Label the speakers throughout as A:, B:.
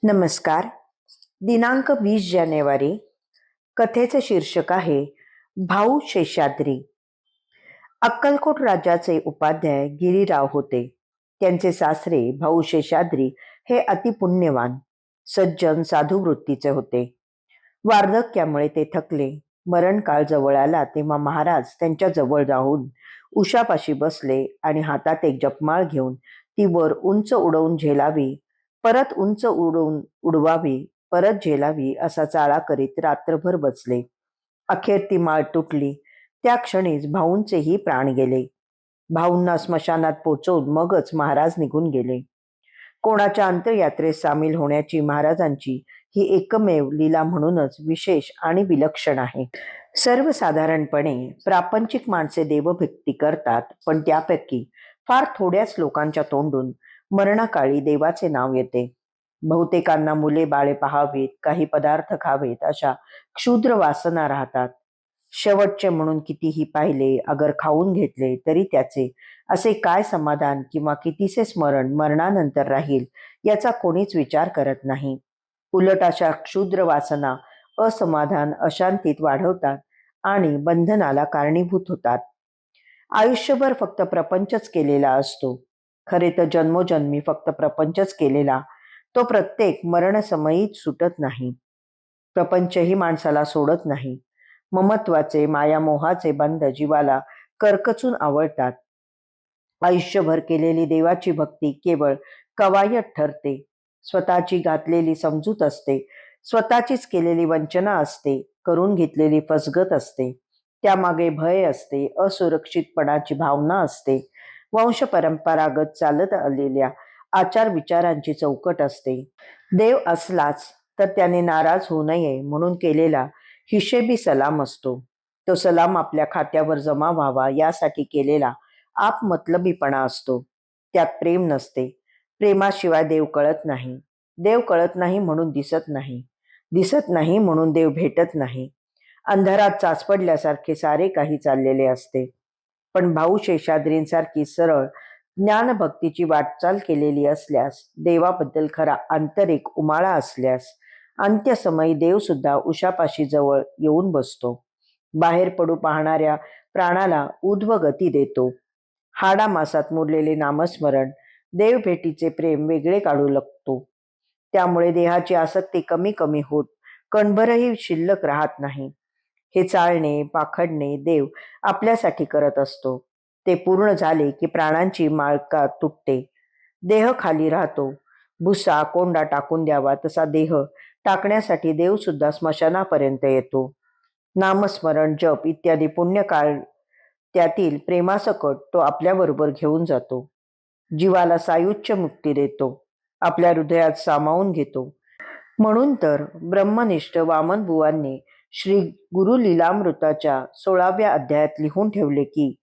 A: नमस्कार. दिनांक 20 जानेवारी. कथेचे शीर्षक आहे भाऊ शेषाद्री. अक्कलकोट राज्याचे उपाध्याय गिरीराव होते. त्यांचे सासरे भाऊ शेषाद्री हे अतिपुण्यवान, सज्जन, साधू वृत्तीचे होते. वार्धक्यामुळे ते थकले. मरणकाळ जवळ आला तेव्हा महाराज त्यांच्या जवळ जाऊन उशापाशी बसले आणि हातात एक जपमाळ घेऊन ती वर उंच उडवून झेलावी, परत उंच उडवावी, परत झेलावी असा चाळा करीत रात्रभर बसले. अखेर ती माळ तुटली. त्या क्षणीच भाऊंचेही प्राण गेले. भाऊंना स्मशानात पोचवून मगच महाराज निघून गेले. कोणाच्या अंत्ययात्रेत सामील होण्याची महाराजांची ही एकमेव लीला म्हणूनच विशेष आणि विलक्षण आहे. सर्वसाधारणपणे प्रापंचिक माणसे देवभक्ती करतात, पण त्यापैकी फार थोड्याच लोकांच्या तोंडून मरणाकाळी देवाचे नाव येते. बहुतेकांना मुले बाळे पाहावीत, काही पदार्थ खावेत अशा क्षुद्र वासना राहतात. शेवटचे म्हणून कितीही पाहिले, अगर खाऊन घेतले तरी त्याचे असे काय समाधान किंवा कितीसे स्मरण मरणानंतर राहील याचा कोणीच विचार करत नाही. उलट अशा क्षुद्र वासना असमाधान, अशांतीत वाढवतात आणि बंधनाला कारणीभूत होतात. आयुष्यभर फक्त प्रपंचच केलेला असतो. खरे तर जन्मोजन्मी फक्त प्रपंचच केलेला तो प्रत्येक मरणसमयीच सुटत नाही. प्रपंचही माणसाला सोडत नाही. ममत्वाचे, मायामोहाचे बंध जीवाला करकचून आवळतात. आयुष्यभर केलेली देवाची भक्ती केवळ कवायत ठरते. स्वतःची घातलेली समजूत असते, स्वतःचीच केलेली वंचना असते, करून घेतलेली फसगत असते. त्यामागे भय असते, असुरक्षितपणाची भावना असते, वंश परंपरागत चालत आलेल्या आचार विचारांची चौकट असते. देव असलाच तर त्याने नाराज होऊ नये म्हणून केलेला हिशेबी सलाम असतो. तो सलाम आपल्या खात्यावर जमा व्हावा यासाठी केलेला आपमतलबीपणा असतो. त्यात प्रेम नसते. प्रेमाशिवाय देव कळत नाही. देव कळत नाही म्हणून दिसत नाही. दिसत नाही म्हणून देव भेटत नाही. अंधारात चाच पडल्यासारखे सारे काही चाललेले असते. पण भाऊ शेषाद्रींसारखी सरळ ज्ञानभक्तीची वाटचाल केलेली असल्यास, देवाबद्दल खरा आंतरिक उमाळा असल्यास, अंत्यसमयी देव सुद्धा उशापाशी जवळ येऊन बसतो. बाहेर पडू पाहणाऱ्या प्राणाला ऊर्ध्व गती देतो. हाडामासात मुरलेले नामस्मरण देवभेटीचे प्रेम वेगळे काढू लागतो. त्यामुळे देहाची आसक्ती कमी कमी होत कणभरही शिल्लक राहत नाही. हे चालणे, पाखडणे देव आपल्यासाठी करत असतो. ते पूर्ण झाले की प्राणांची माळका तुटते. देह खाली राहतो. भुसा कोंडा टाकून द्यावा तसा देह टाकण्यासाठी देव सुद्धा स्मशानापर्यंत येतो. नामस्मरण, जप इत्यादी पुण्यकाळ त्यातील प्रेमासकट तो आपल्याबरोबर घेऊन जातो. जीवाला सायुज्य मुक्ती देतो. आपल्या हृदयात सामावून घेतो. म्हणून तर ब्रह्मनिष्ठ वामनबुवांनी श्री गुरु लीलामृताच्या 16व्या अध्यायात लिहून ठेवले की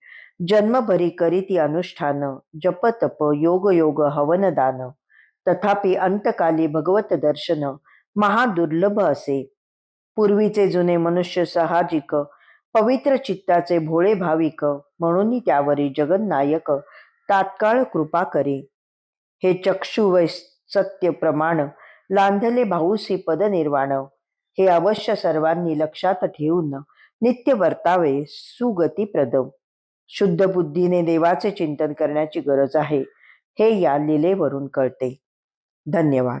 A: जन्मभरी करीती अनुष्ठान, जप तप योग योग हवन दान, तथापि अंतकाली भगवत दर्शन महादुर्लभ असे. पूर्वीचे जुने मनुष्य साहजिक पवित्र चित्ताचे भोळे भाविक, म्हणून त्यावरी जगन्नायक तात्काळ कृपा करे. हे चक्षु वै सत्य प्रमाण लांधले भाऊसी पद निर्वाण, हे अवश्य सर्वांनी लक्षात ठेवून नित्य वर्तावे सुगतीप्रद. शुद्ध बुद्धीने देवाचे चिंतन करण्याची गरज आहे, हे या लीलेवरून कळते. धन्यवाद.